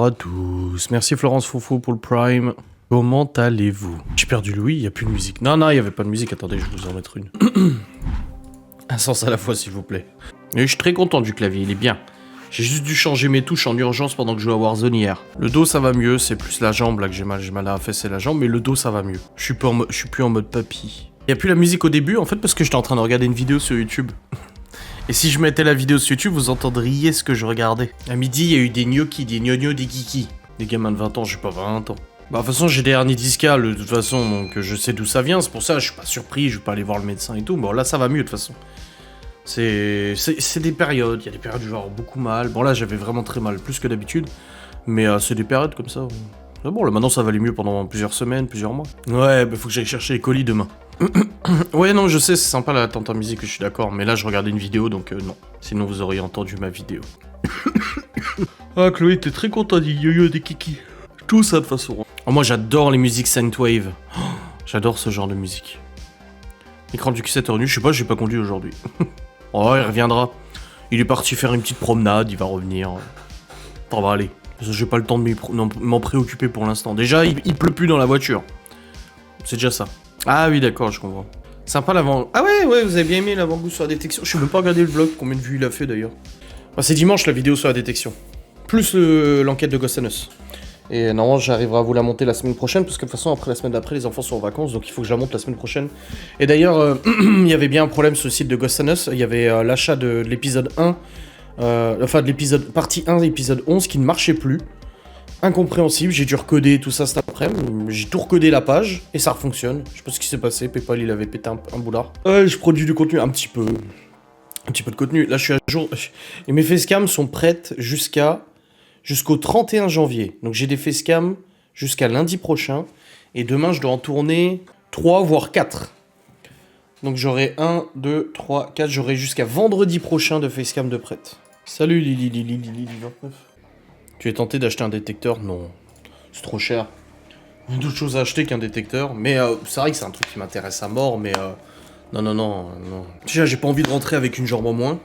Bonsoir à tous. Merci Florence Foufou pour le Prime. Comment allez-vous? J'ai perdu Louis, il n'y a plus de musique. Non, il n'y avait pas de musique. Attendez, je vais vous en mettre une. Un sens à la fois, s'il vous plaît. Et je suis très content du clavier, il est bien. J'ai juste dû changer mes touches en urgence pendant que je jouais à Warzone hier. Le dos, ça va mieux. C'est plus la jambe là que j'ai mal. J'ai mal à la fesse et la jambe, mais le dos, ça va mieux. Je suis plus en mode papy. Il n'y a plus la musique au début, en fait, parce que j'étais en train de regarder une vidéo sur YouTube. Et si je mettais la vidéo sur YouTube, vous entendriez ce que je regardais. À midi, il y a eu des gnocchis, des gnognos, des kikis. Des gamins de 20 ans, j'ai pas 20 ans. Bah, de toute façon, j'ai des hernies discales, de toute façon, donc je sais d'où ça vient. C'est pour ça, je suis pas surpris, je vais pas aller voir le médecin et tout. Bon, là, ça va mieux, de toute façon. C'est des périodes, il y a des périodes où je vais avoir beaucoup mal. Bon, là, j'avais vraiment très mal, plus que d'habitude. Mais c'est des périodes comme ça. Ah bon, là, maintenant, ça va aller mieux pendant plusieurs semaines, plusieurs mois. Ouais, bah, faut que j'aille chercher les colis demain. Ouais, non, je sais, c'est sympa la tente en musique, je suis d'accord, mais là je regardais une vidéo donc non. Sinon vous auriez entendu ma vidéo. Ah, Chloé, t'es très content des yo-yo, des kiki. Tout ça de façon. Oh, moi j'adore les musiques Synthwave. Oh, j'adore ce genre de musique. L'écran du Q7 est revenu, je sais pas, j'ai pas conduit aujourd'hui. Oh, il reviendra. Il est parti faire une petite promenade, il va revenir. Ça va aller. J'ai pas le temps de m'en préoccuper pour l'instant. Déjà, il pleut plus dans la voiture. C'est déjà ça. Ah oui, d'accord, je comprends. Sympa l'avant... Ah ouais, vous avez bien aimé l'avant-goût sur la détection. Je sais même pas regarder le vlog, combien de vues il a fait d'ailleurs. Enfin, c'est dimanche la vidéo sur la détection. Plus l'enquête de Ghost & Us. Et normalement, j'arriverai à vous la monter la semaine prochaine, parce que de toute façon, après la semaine d'après, les enfants sont en vacances, donc il faut que je la monte la semaine prochaine. Et d'ailleurs, il y avait bien un problème sur le site de Ghost & Us. Il y avait l'achat de l'épisode 1, enfin de l'épisode partie 1, épisode 11, qui ne marchait plus. Incompréhensible, j'ai dû recoder tout ça cet après-midi, j'ai tout recodé la page, et ça fonctionne. Je sais pas ce qui s'est passé, Paypal il avait pété un boulard. Je produis du contenu, un petit peu de contenu, là je suis à jour, et mes facecams sont prêtes jusqu'au 31 janvier, donc j'ai des facecams jusqu'à lundi prochain, et demain je dois en tourner 3 voire 4. Donc j'aurai 1, 2, 3, 4, j'aurai jusqu'à vendredi prochain de facecam de prête. Salut Lili 29. Tu es tenté d'acheter un détecteur? Non. C'est trop cher. Il y a d'autres choses à acheter qu'un détecteur. Mais c'est vrai que c'est un truc qui m'intéresse à mort, mais non. Déjà, j'ai pas envie de rentrer avec une jambe en moins.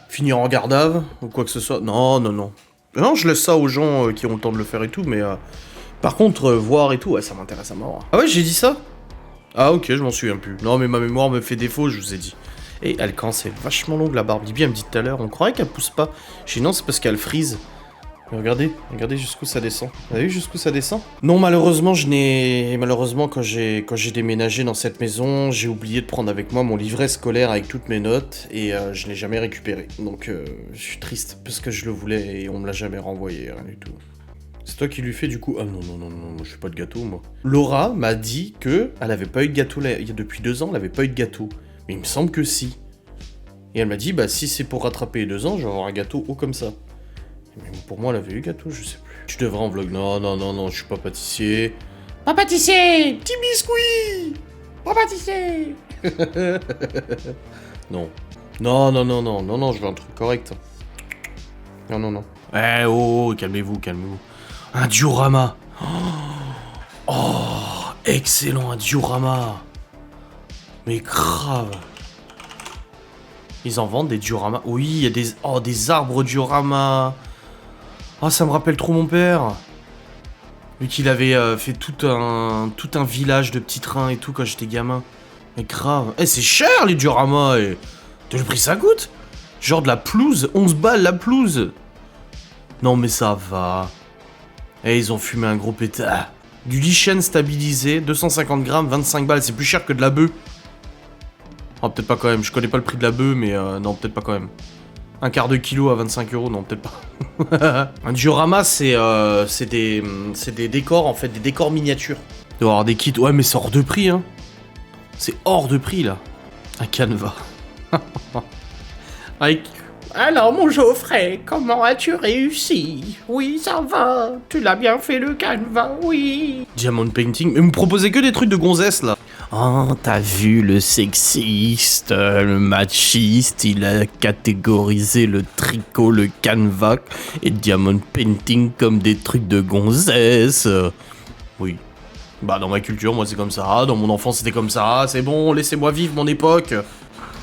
Finir en garde-ave, ou quoi que ce soit. Non. Non, je laisse ça aux gens qui ont le temps de le faire et tout, mais... Par contre, voir et tout, ouais, ça m'intéresse à mort. Ah ouais, j'ai dit ça? Ah ok, je m'en souviens plus. Non, mais ma mémoire me fait défaut, je vous ai dit. Et elle commence à être vachement longue la barbe. Bibi, elle me dit tout à l'heure, on croirait qu'elle pousse pas. Je dis non, c'est parce qu'elle frise. Mais regardez jusqu'où ça descend. Vous avez vu jusqu'où ça descend? Non, malheureusement, quand j'ai déménagé dans cette maison, j'ai oublié de prendre avec moi mon livret scolaire avec toutes mes notes et je l'ai jamais récupéré. Donc je suis triste parce que je le voulais et on me l'a jamais renvoyé, rien du tout. C'est toi qui lui fais du coup? Ah non, je fais pas de gâteau moi. Laura m'a dit que elle avait pas eu de gâteau depuis 2 ans, elle avait pas eu de gâteau. Mais il me semble que si. Et elle m'a dit, bah si c'est pour rattraper les 2 ans, je vais avoir un gâteau haut comme ça. Mais pour moi, elle avait eu gâteau, je sais plus. Tu devrais en vlog. Non, je suis pas pâtissier. Pas pâtissier! Petit biscuit! Pas pâtissier! Non, je veux un truc correct. Non. Calmez-vous. Un diorama! Oh, excellent, un diorama! Mais grave. Ils en vendent des dioramas. Oui, il y a des arbres dioramas. Ah, ça me rappelle trop mon père. Vu qu'il avait fait tout un village de petits trains et tout quand j'étais gamin. Mais grave. C'est cher les dioramas. T'as le prix ça coûte? Genre de la pelouse. 11 balles la pelouse. Non mais ça va. Ils ont fumé un gros pétard. Du lichen stabilisé, 250 grammes, 25 balles. C'est plus cher que de la bœuf. Oh, peut-être pas quand même, je connais pas le prix de la bœuf, mais non, peut-être pas quand même. Un quart de kilo à 25 €, non, peut-être pas. Un diorama, c'est des décors, en fait, des décors miniatures. Il doit y avoir des kits, ouais, mais c'est hors de prix, hein. C'est hors de prix, là. Un canevas. Alors, mon Geoffrey, comment as-tu réussi? Oui, ça va. Tu l'as bien fait, le canevas, oui. Diamond painting, mais vous me proposez que des trucs de gonzesse, là. Oh, t'as vu le sexiste, le machiste, il a catégorisé le tricot, le canevas et diamond painting comme des trucs de gonzesse. Oui. Bah dans ma culture, moi c'est comme ça, dans mon enfance c'était comme ça, c'est bon, laissez-moi vivre mon époque.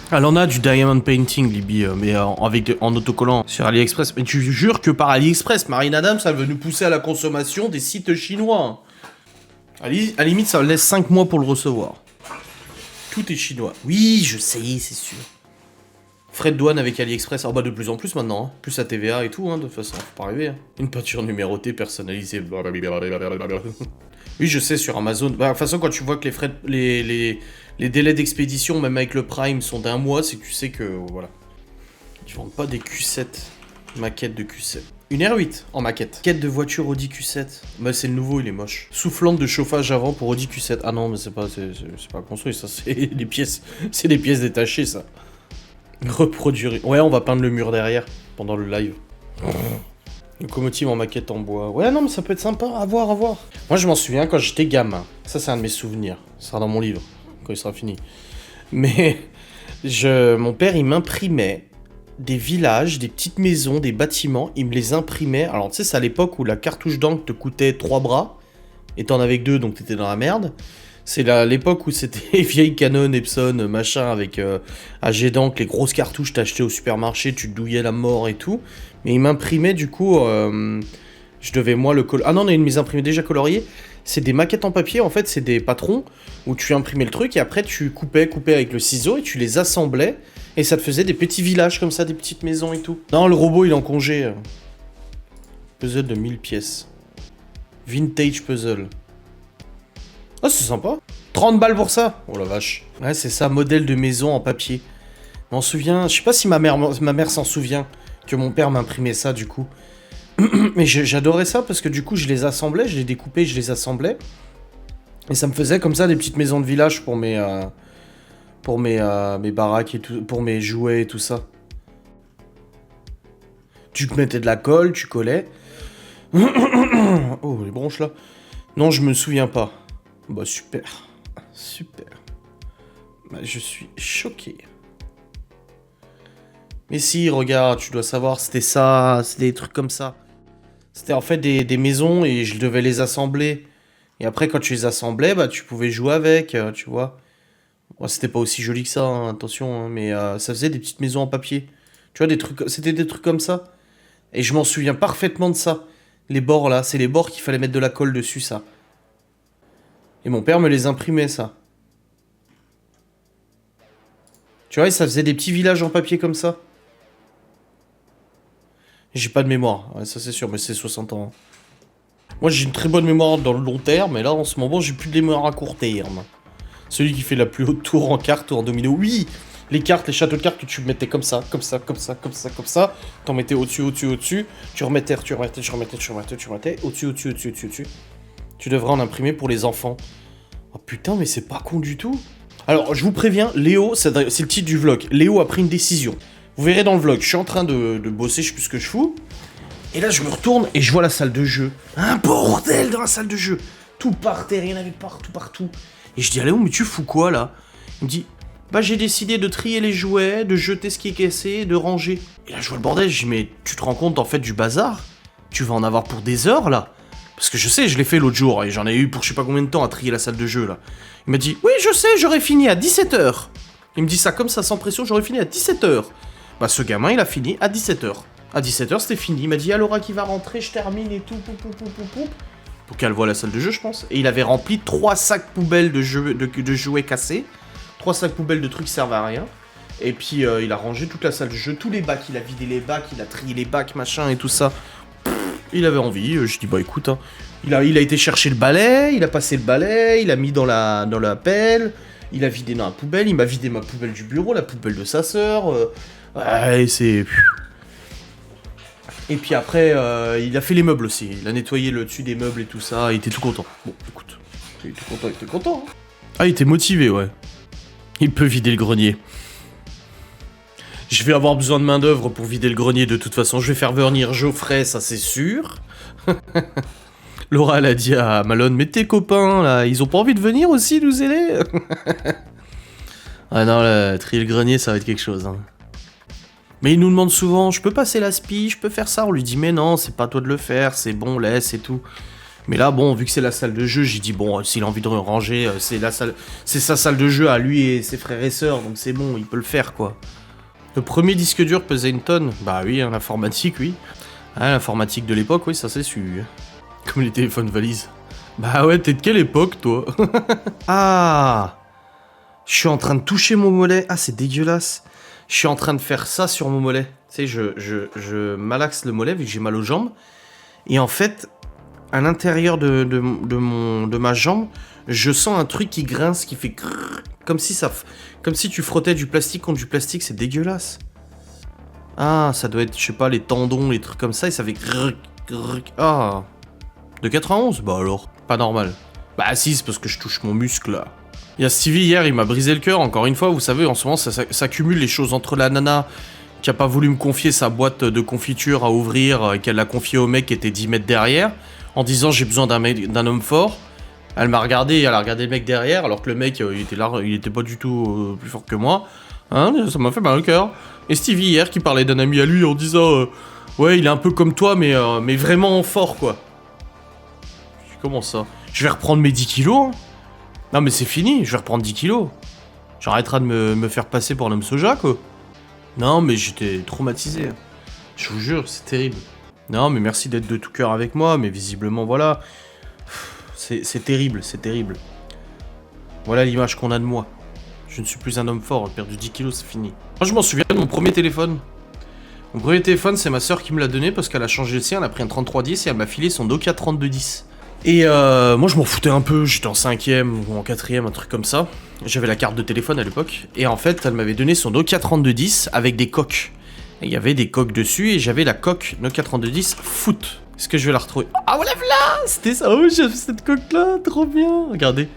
Elle en a du diamond painting, Libby, mais en autocollant sur AliExpress. Mais tu jures que par AliExpress, Marine Adams, elle veut nous pousser à la consommation des sites chinois. À la limite, ça laisse 5 mois pour le recevoir. Tout est chinois. Oui, je sais, c'est sûr. Frais de douane avec AliExpress, ah bah de plus en plus maintenant, hein. Plus la TVA et tout, hein, de toute façon, faut pas rêver. Hein. Une peinture numérotée, personnalisée. Oui, je sais, sur Amazon. Bah, de toute façon, quand tu vois que les frais, les délais d'expédition, même avec le Prime, sont d'1 mois, c'est que tu sais que, voilà. Ils vendent pas des Q7, maquette de Q7. Une R8 en maquette. Maquette de voiture Audi Q7. Bah, c'est le nouveau, il est moche. Soufflante de chauffage avant pour Audi Q7. Ah non, mais c'est pas construit, ça, c'est des pièces détachées, ça. Reproduire. Ouais, on va peindre le mur derrière pendant le live. Locomotive en maquette en bois. Ouais, non, mais ça peut être sympa. À voir, à voir. Moi, je m'en souviens quand j'étais gamin. Ça, c'est un de mes souvenirs. Ça sera dans mon livre quand il sera fini. Mais mon père, il m'imprimait des villages, des petites maisons, des bâtiments. Il me les imprimait. Alors, tu sais, c'est à l'époque où la cartouche d'encre te coûtait 3 bras. Et t'en avais que 2, donc t'étais dans la merde. C'est l'époque où c'était vieille Canon, Epson, machin, avec à jet d'encre, les grosses cartouches t'achetais au supermarché, tu te douillais la mort et tout. Mais il m'imprimait, du coup, je devais moi le colorier. Ah non, on a une mise imprimée déjà coloriée. C'est des maquettes en papier, en fait, c'est des patrons où tu imprimais le truc et après tu coupais avec le ciseau et tu les assemblais. Et ça te faisait des petits villages comme ça, des petites maisons et tout. Non, le robot, il est en congé. Puzzle de 1000 pièces. Vintage puzzle. Ah, c'est sympa. 30 balles pour ça. Oh la vache. Ouais, c'est ça, modèle de maison en papier. Je m'en souviens, je sais pas si ma mère s'en souvient que mon père m'imprimait ça du coup. Mais j'adorais ça parce que du coup, je les assemblais, je les découpais, je les assemblais. Et ça me faisait comme ça des petites maisons de village pour mes baraques et tout, pour mes jouets et tout ça. Tu mettais de la colle, tu collais. Oh, les bronches là. Non, je me souviens pas. Bah super, super. Bah, je suis choqué. Mais si, regarde, tu dois savoir, c'était ça, c'était des trucs comme ça. C'était en fait des maisons et je devais les assembler. Et après, quand tu les assemblais, bah tu pouvais jouer avec, tu vois. Bon, c'était pas aussi joli que ça, hein, attention, hein, mais ça faisait des petites maisons en papier. Tu vois, c'était des trucs comme ça. Et je m'en souviens parfaitement de ça. Les bords là, c'est les bords qu'il fallait mettre de la colle dessus, ça. Et mon père me les imprimait, ça. Tu vois, ça faisait des petits villages en papier comme ça. J'ai pas de mémoire, ouais, ça c'est sûr, mais c'est 60 ans. Hein. Moi j'ai une très bonne mémoire dans le long terme, mais là en ce moment j'ai plus de mémoire à court terme. Celui qui fait la plus haute tour en cartes ou en domino, oui. Les cartes, les châteaux de cartes que tu mettais comme ça, comme ça, comme ça, comme ça, comme ça. T'en mettais au-dessus, au-dessus, au-dessus. Tu remettais, au-dessus. Tu devrais en imprimer pour les enfants. Oh putain, mais c'est pas con du tout. Alors, je vous préviens, Léo, c'est le titre du vlog. Léo a pris une décision. Vous verrez dans le vlog, je suis en train de bosser, je sais plus ce que je fous. Et là, je me retourne et je vois la salle de jeu. Un bordel dans la salle de jeu. Tout par terre, il y en avait partout. Et je dis, Léo, mais tu fous quoi, là? Il me dit, bah j'ai décidé de trier les jouets, de jeter ce qui est cassé, de ranger. Et là, je vois le bordel, je dis, mais tu te rends compte, en fait, du bazar? Tu vas en avoir pour des heures, là? Parce que je sais, je l'ai fait l'autre jour, et j'en ai eu pour je sais pas combien de temps à trier la salle de jeu, là. Il m'a dit, oui, je sais, j'aurais fini à 17h. Il me dit ça comme ça, sans pression, j'aurais fini à 17h. Bah, ce gamin, il a fini à 17h. À 17h, c'était fini. Il m'a dit, Laura qui va rentrer, je termine et tout, pour qu'elle voie la salle de jeu, je pense. Et il avait rempli 3 sacs poubelles de jouets cassés, 3 sacs poubelles de trucs qui servent à rien. Et puis, il a rangé toute la salle de jeu, tous les bacs, il a vidé les bacs, il a trié les bacs, machin, et tout ça. Il avait envie, je dis, bah écoute, hein. Il a été chercher le balai, il a passé le balai, il a mis dans la pelle, il a vidé dans la poubelle, il m'a vidé ma poubelle du bureau, la poubelle de sa sœur. Ouais, c'est... Et puis après, il a fait les meubles aussi. Il a nettoyé le dessus des meubles et tout ça. Il était tout content. Bon, écoute. Il était content. Hein. Ah, il était motivé, ouais. Il peut vider le grenier. Je vais avoir besoin de main d'œuvre pour vider le grenier de toute façon. Je vais faire venir Geoffrey, ça c'est sûr. Laura, elle a dit à Malone, mais tes copains, là, ils ont pas envie de venir aussi nous aider? Ah non, là, trier le grenier, ça va être quelque chose, hein. Mais il nous demande souvent, je peux passer l'aspi, je peux faire ça. On lui dit, mais non, c'est pas toi de le faire, c'est bon, laisse et tout. Mais là, bon, vu que c'est la salle de jeu, j'ai dit, bon, s'il a envie de ranger, c'est sa salle de jeu à lui et ses frères et sœurs, donc c'est bon, il peut le faire, quoi. Le premier disque dur pesait une tonne. Bah oui, hein, l'informatique, oui. Ah, l'informatique de l'époque, oui, ça c'est sûr. Comme les téléphones valises. Bah ouais, t'es de quelle époque, toi? Ah! Je suis en train de toucher mon mollet. Ah, c'est dégueulasse. Je suis en train de faire ça sur mon mollet. Tu sais, je malaxe le mollet vu que j'ai mal aux jambes. Et en fait, à l'intérieur de ma jambe, je sens un truc qui grince, qui fait crrr, comme si tu frottais du plastique contre du plastique. C'est dégueulasse. Ah, ça doit être, je sais pas, les tendons, les trucs comme ça, et ça fait crrr, crrr. Ah. De 91? Bah alors, pas normal. Bah si, c'est parce que je touche mon muscle, là. Il y a Stevie hier, il m'a brisé le cœur, encore une fois, vous savez, en ce moment, ça cumule les choses entre la nana qui a pas voulu me confier sa boîte de confiture à ouvrir et qu'elle l'a confiée au mec qui était 10 mètres derrière, en disant j'ai besoin d'un homme fort. Elle m'a regardé, elle a regardé le mec derrière, alors que le mec, il était pas du tout plus fort que moi. Hein, ça m'a fait mal au cœur. Et Stevie hier qui parlait d'un ami à lui en disant ouais, il est un peu comme toi, mais vraiment fort, quoi. Comment ça? Je vais reprendre mes 10 kilos, hein. Non mais c'est fini, je vais reprendre 10 kilos. J'arrêterai de me faire passer pour l'homme soja, quoi. Non mais j'étais traumatisé. Je vous jure, c'est terrible. Non mais merci d'être de tout cœur avec moi, mais visiblement voilà. C'est terrible, c'est terrible. Voilà l'image qu'on a de moi. Je ne suis plus un homme fort, j'ai perdu 10 kilos, c'est fini. Moi je m'en souviens de mon premier téléphone. Mon premier téléphone, c'est ma soeur qui me l'a donné parce qu'elle a changé le sien, elle a pris un 3310 et elle m'a filé son Nokia 3210. Et moi je m'en foutais un peu, j'étais en 5ème ou en 4ème, un truc comme ça. J'avais la carte de téléphone à l'époque. Et en fait, elle m'avait donné son Nokia 3210 avec des coques. Et il y avait des coques dessus et j'avais la coque Nokia 3210 foot. Est-ce que je vais la retrouver? Ah voilà, là, c'était ça, oh j'avais cette coque là, trop bien, regardez.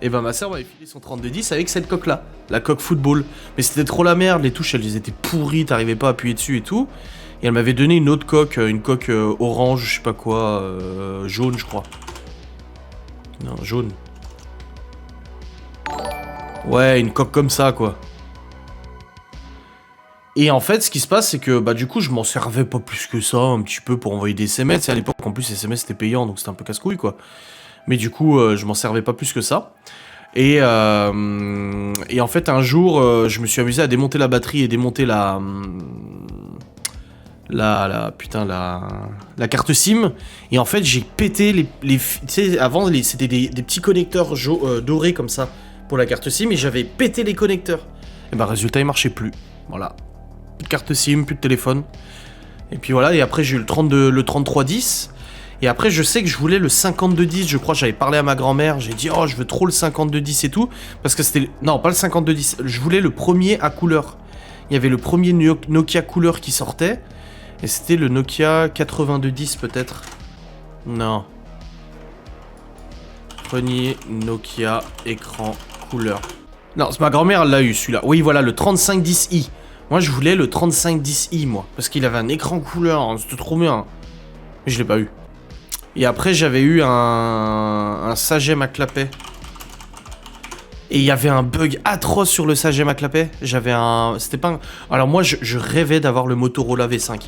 Et ben ma soeur m'avait filé son 3210 avec cette coque là, la coque football. Mais c'était trop la merde, les touches elles étaient pourries, t'arrivais pas à appuyer dessus et tout. Et elle m'avait donné une autre coque, orange, je sais pas quoi, jaune je crois. Non, jaune. Ouais, une coque comme ça, quoi. Et en fait, ce qui se passe, c'est que, bah, du coup, je m'en servais pas plus que ça, un petit peu pour envoyer des SMS. Et à l'époque, en plus, les SMS, c'était payant, donc c'était un peu casse-couille, quoi. Mais du coup, je m'en servais pas plus que ça. Et en fait, un jour, je me suis amusé à démonter la batterie et démonter la carte SIM. Et en fait, j'ai pété les tu sais, avant, c'était des petits connecteurs dorés comme ça pour la carte SIM, et j'avais pété les connecteurs. Et bah, résultat, il marchait plus. Voilà. Plus de carte SIM, plus de téléphone. Et puis voilà, et après, j'ai eu le 3310. Et après, je sais que je voulais le 5210, je crois, j'avais parlé à ma grand-mère, j'ai dit, oh, je veux trop le 5210 et tout, parce que c'était... Non, pas le 5210, je voulais le premier à couleur. Il y avait le premier Nokia couleur qui sortait, et c'était le Nokia 8210 peut-être. Non. Premier Nokia écran couleur. Non, c'est ma grand-mère, elle l'a eu, celui-là. Oui, voilà, le 3510i. Moi, je voulais le 3510i, moi, parce qu'il avait un écran couleur, hein, c'était trop bien. Mais je l'ai pas eu. Et après, j'avais eu un Sagem à clapet. Et il y avait un bug atroce sur le Sagem à clapet. J'avais un... C'était pas un... Alors moi, je rêvais d'avoir le Motorola V5.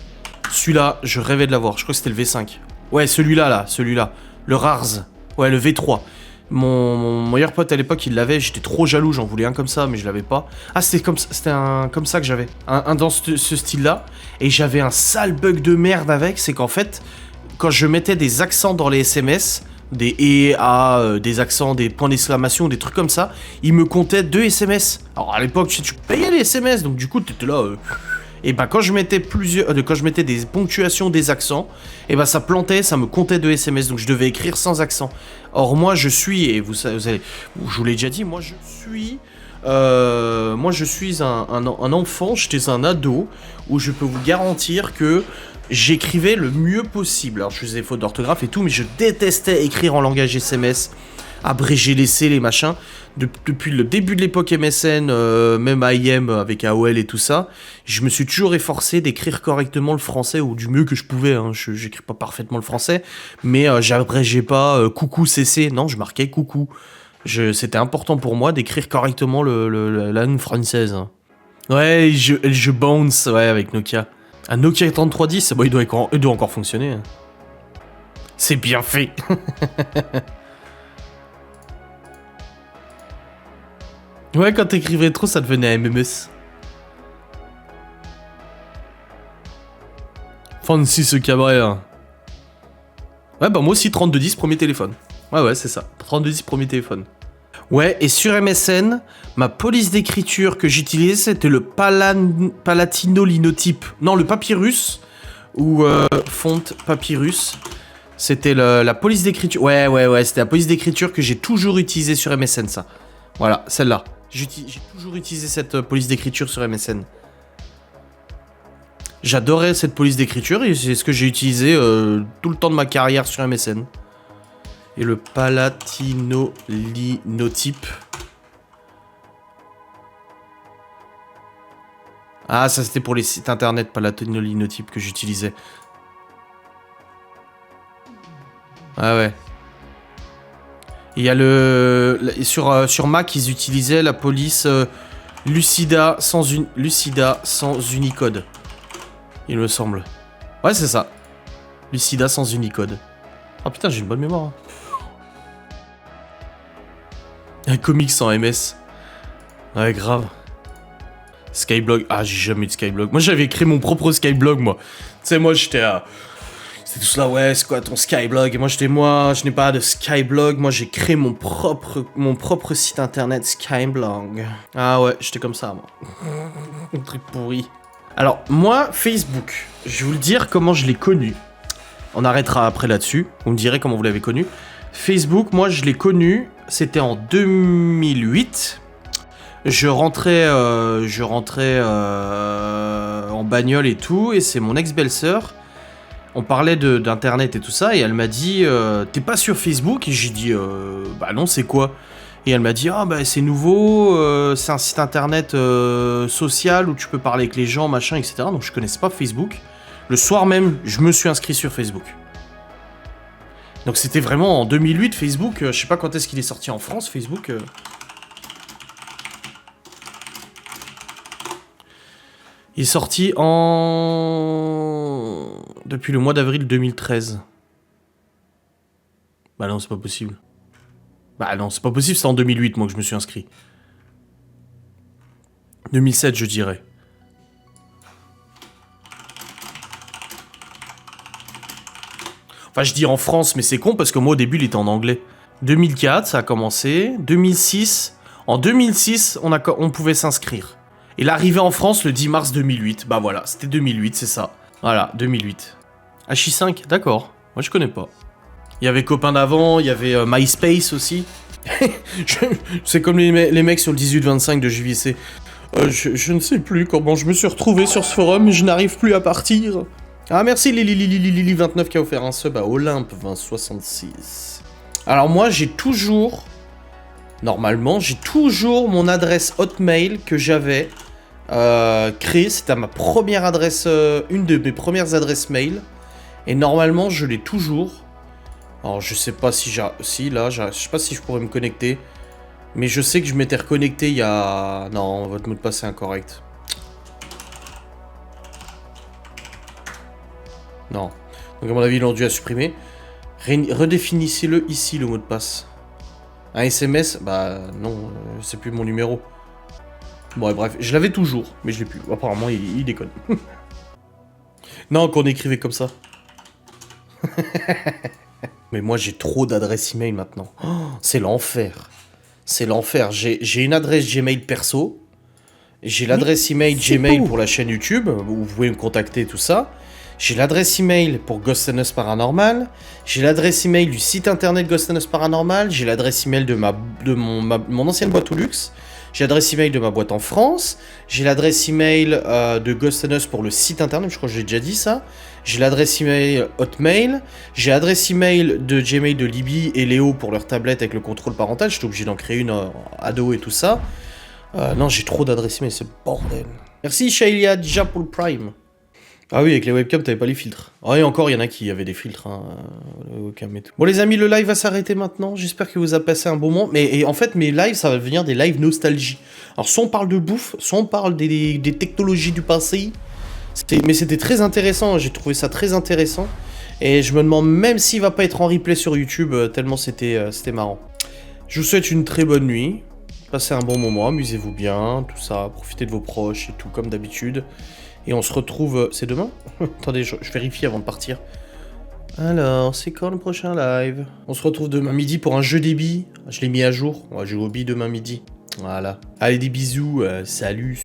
Celui-là, je rêvais de l'avoir. Je crois que c'était le V5. Ouais, celui-là, là. Celui-là. Le Rars. Ouais, le V3. Mon meilleur pote à l'époque, il l'avait. J'étais trop jaloux. J'en voulais un comme ça, mais je l'avais pas. Ah, c'était comme ça que j'avais. Un dans ce style-là. Et j'avais un sale bug de merde avec. C'est qu'en fait... Quand je mettais des accents dans les SMS, des et, a, des accents, des points d'exclamation, des trucs comme ça, il me comptait 2 SMS. Alors à l'époque, tu payais les SMS, donc du coup, t'étais là... Et bah quand je mettais quand je mettais des ponctuations, des accents, et bah ça plantait, ça me comptait 2 SMS, donc je devais écrire sans accent. Or moi, je suis, et vous savez, je vous l'ai déjà dit, moi je suis un enfant, j'étais un ado, où je peux vous garantir que j'écrivais le mieux possible. Alors je faisais des fautes d'orthographe et tout, mais je détestais écrire en langage SMS, abréger les C, les machins. Depuis le début de l'époque MSN, même IM avec AOL et tout ça, je me suis toujours efforcé d'écrire correctement le français, ou du mieux que je pouvais, hein. J'écris pas parfaitement le français, mais j'abrégeais pas coucou CC, non, je marquais coucou. C'était important pour moi d'écrire correctement la langue française. Ouais, je bounce, ouais, avec Nokia. Un Nokia 3310, bon, il doit encore fonctionner. C'est bien fait. Ouais, quand t'écrivais trop, ça devenait MMS. Francis Cabrera. Ouais, bah moi aussi, 3210, premier téléphone. Ouais, c'est ça. 3210, premier téléphone. Ouais, et sur MSN, ma police d'écriture que j'utilisais, c'était le Palatino Linotype. Non, le Papyrus, ou fonte Papyrus. C'était la police d'écriture. Ouais, c'était la police d'écriture que j'ai toujours utilisée sur MSN, ça. Voilà, celle-là. J'ai toujours utilisé cette police d'écriture sur MSN. J'adorais cette police d'écriture et c'est ce que j'ai utilisé tout le temps de ma carrière sur MSN. Et le Palatino Linotype. Ah, ça c'était pour les sites internet Palatino Linotype que j'utilisais. Ah ouais. Il y a sur Mac, ils utilisaient la police Lucida sans Unicode. Il me semble. Ouais, c'est ça. Lucida sans Unicode. Oh putain, j'ai une bonne mémoire. Un comics sans MS. Ouais, grave. Skyblog. Ah, j'ai jamais eu de Skyblog. Moi, j'avais créé mon propre Skyblog, moi. Tu sais, moi, j'étais à... C'était tout là, ouais, c'est quoi ton Skyblog? Et moi, je n'ai pas de Skyblog. Moi, j'ai créé mon propre site internet Skyblog. Ah ouais, j'étais comme ça, moi. Un truc pourri. Alors, moi, Facebook, je vais vous le dire comment je l'ai connu. On arrêtera après là-dessus. Vous me direz comment vous l'avez connu. Facebook, moi, je l'ai connu, c'était en 2008. Je rentrais en bagnole et tout, et c'est mon ex-belle-sœur. On parlait d'internet et tout ça, et elle m'a dit t'es pas sur Facebook? Et j'ai dit bah non, c'est quoi? Et elle m'a dit ah bah c'est nouveau, c'est un site internet social où tu peux parler avec les gens, machin, etc. Donc je connaissais pas Facebook. Le soir même, je me suis inscrit sur Facebook. Donc c'était vraiment en 2008 Facebook, je sais pas quand est-ce qu'il est sorti en France Facebook. Il est sorti depuis le mois d'avril 2013. Bah non, c'est pas possible. Bah non, c'est pas possible, c'est en 2008 moi que je me suis inscrit. 2007 je dirais. Enfin je dis en France mais c'est con parce que moi au début il était en anglais. 2004 ça a commencé, 2006... En 2006 on pouvait s'inscrire. Et l'arrivée en France le 10 mars 2008. Bah voilà, c'était 2008, c'est ça. Voilà, 2008. HI5, d'accord. Moi, je connais pas. Il y avait Copain d'avant, il y avait MySpace aussi. C'est comme les mecs sur le 18-25 de JVC. Je ne sais plus comment je me suis retrouvé sur ce forum, mais je n'arrive plus à partir. Ah, merci Lili29 qui a offert un sub à Olympe 2066. Alors moi, j'ai toujours... Normalement, j'ai toujours mon adresse Hotmail que j'avais créée. C'était ma première adresse, une de mes premières adresses mail. Et normalement, je l'ai toujours. Alors, je sais pas si je sais pas si je pourrais me connecter. Mais je sais que je m'étais reconnecté il y a... Non, votre mot de passe est incorrect. Non. Donc, à mon avis, ils l'ont dû à supprimer. Redéfinissez-le ici, le mot de passe. Un SMS, bah non, c'est plus mon numéro. Bon, et bref, je l'avais toujours, mais je l'ai plus. Apparemment, il déconne. Non, qu'on écrivait comme ça. Mais moi, j'ai trop d'adresses email maintenant. Oh, c'est l'enfer. C'est l'enfer. J'ai une adresse Gmail perso. J'ai l'adresse email Gmail pour la chaîne YouTube, où vous pouvez me contacter, tout ça. J'ai l'adresse email pour Ghost and Us Paranormal. J'ai l'adresse email du site internet Ghost and Us Paranormal. J'ai l'adresse email de mon ancienne boîte au luxe. J'ai l'adresse email de ma boîte en France. J'ai l'adresse email de Ghost and Us pour le site internet. Je crois que j'ai déjà dit ça. J'ai l'adresse email Hotmail. J'ai l'adresse email de Gmail de Libby et Léo pour leur tablette avec le contrôle parental. J'étais obligé d'en créer une ado et tout ça. Non, j'ai trop d'adresses email, c'est bordel. Merci Shailia déjà pour le Prime. Ah oui, avec les webcams, t'avais pas les filtres. Ah, et encore, il y en a qui avaient des filtres, hein, les webcams et tout. Bon, les amis, le live va s'arrêter maintenant. J'espère que vous avez passé un bon moment. Mais en fait, mes lives, ça va devenir des lives nostalgie. Alors, soit on parle de bouffe, soit on parle des technologies du passé. Mais c'était très intéressant, j'ai trouvé ça très intéressant. Et je me demande même s'il va pas être en replay sur YouTube, tellement c'était marrant. Je vous souhaite une très bonne nuit. Passez un bon moment, amusez-vous bien, tout ça. Profitez de vos proches et tout, comme d'habitude. Et on se retrouve... c'est demain? Attendez, je vérifie avant de partir. Alors, c'est quand le prochain live? On se retrouve demain midi pour un jeu des billes. Je l'ai mis à jour. On va jouer aux billes demain midi. Voilà. Allez, des bisous. Salut.